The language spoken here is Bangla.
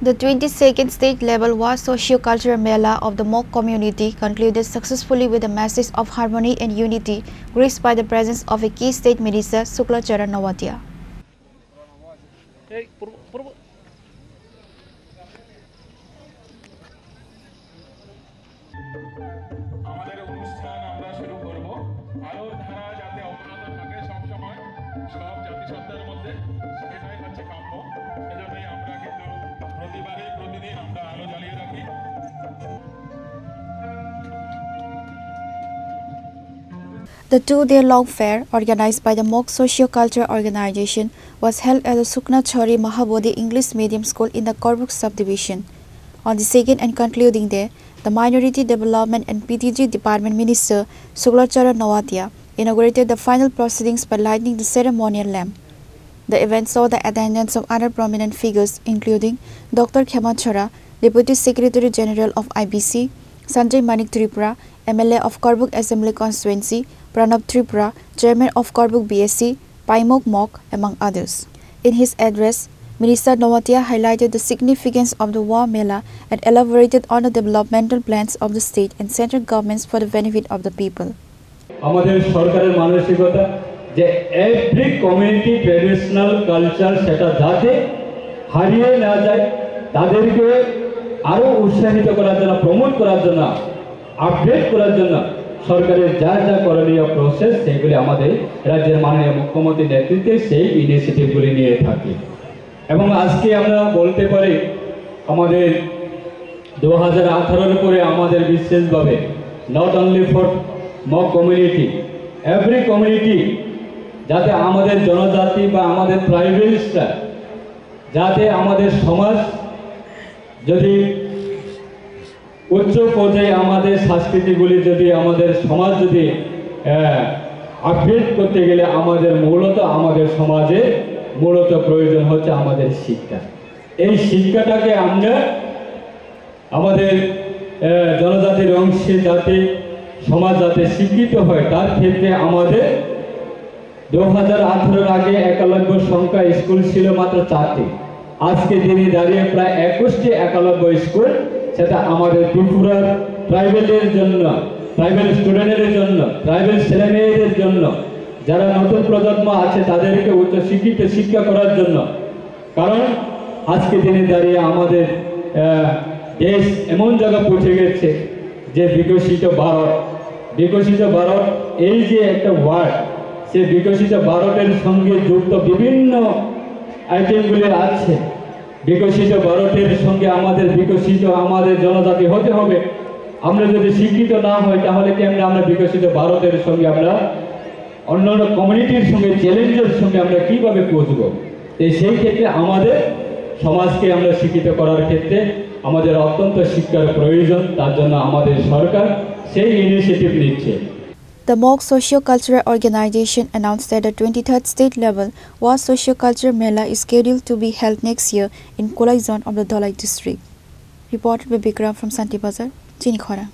The 22nd state level Wa Socio-Cultural Mela of the Mok community concluded successfully with a message of harmony and unity, graced by the presence of a key state minister, Suklachara Nawatia. The two-day-long fair, organized by the Mok Socio-Cultural Organization, was held at the Sukna Chori Mahabodhi English Medium School in the Korbuk subdivision. On the second and concluding day, the Minority Development and PTG Department Minister, Suklachara Nawatia, inaugurated the final proceedings by lighting the ceremonial lamp. The event saw the attendance of other prominent figures, including Dr. Khemachara, Deputy Secretary General of IBC, Sanjay Manik Tripura, MLA of Korbuk Assembly Constituency, Pranab Tripura, Chairman of Korbuk BSC, Paimok Mok, among others. In his address, Minister Nawatia highlighted the significance of the Wa Mela and elaborated on the developmental plans of the state and central governments for the benefit of the people. Every community traditional culture সেটা যাতে হারিয়ে না যায় তাদেরকে আরো উৎসাহিত করার জন্য প্রমোট করার জন্য আপডেট করার জন্য সরকারের যা যা করণীয় প্রসেস সেগুলি আমাদের রাজ্যের মাননীয় মুখ্যমন্ত্রীর নেতৃত্বে সেই ইনিশিয়েটিভগুলি নিয়ে থাকি এবং আজকে আমরা বলতে পারি আমাদের 2018 পরে আমাদের বিশেষভাবে not only for mock community every community যাতে আমাদের জনজাতি বা আমাদের ট্রাইবালসরা যাতে আমাদের সমাজ যদি উচ্চ পর্যায়ে আমাদের সংস্কৃতিগুলি যদি আমাদের সমাজ যদি আপডেট করতে গেলে আমাদের মূলত আমাদের সমাজে মূলত প্রয়োজন হচ্ছে আমাদের শিক্ষা এই শিক্ষাটাকে আমরা আমাদের জনজাতির অংশে যাতে সমাজ যাতে শিক্ষিত হয় তার ক্ষেত্রে আমাদের 2018 আগে একলব্য সংখ্যা স্কুল ছিল মাত্র 4টি আজকে দিনে দাঁড়িয়ে প্রায় 21টি একলব্য স্কুল সেটা আমাদের ত্রিপুরার ট্রাইবালের জন্য ট্রাইবাল স্টুডেন্টদের জন্য ট্রাইবাল ছেলেমেয়েদের জন্য যারা নতুন প্রজন্ম আছে তাদেরকে উচ্চ শিক্ষিত শিক্ষা করার জন্য কারণ আজকে দিনে দাঁড়িয়ে আমাদের দেশ এমন জায়গা পৌঁছে গেছে যে বিকশিত ভারত এই যে একটা ওয়ার্ড সে বিকশিত ভারতের সঙ্গে যুক্ত বিভিন্ন আইটেমগুলি আছে বিকশিত ভারতের সঙ্গে আমাদের বিকশিত আমাদের জনজাতি হতে হবে আমরা যদি শিক্ষিত না হই তাহলে কেমনে আমরা বিকশিত ভারতের সঙ্গে আমরা অন্যান্য কমিউনিটির সঙ্গে চ্যালেঞ্জের সঙ্গে আমরা কিভাবে পৌঁছব সেই ক্ষেত্রে আমাদের সমাজকে আমরা শিক্ষিত করার ক্ষেত্রে আমাদের অত্যন্ত শিক্ষার প্রয়োজন তার জন্য আমাদের সরকার সেই ইনিশিয়েটিভ নিচ্ছে The Mok Socio-Cultural Organization announced that the 23rd state level Wa Socio-Cultural Mela is scheduled to be held next year in Kolai zone of the Dholai district. Reported by Bikram from Santibazar, Chinikhora.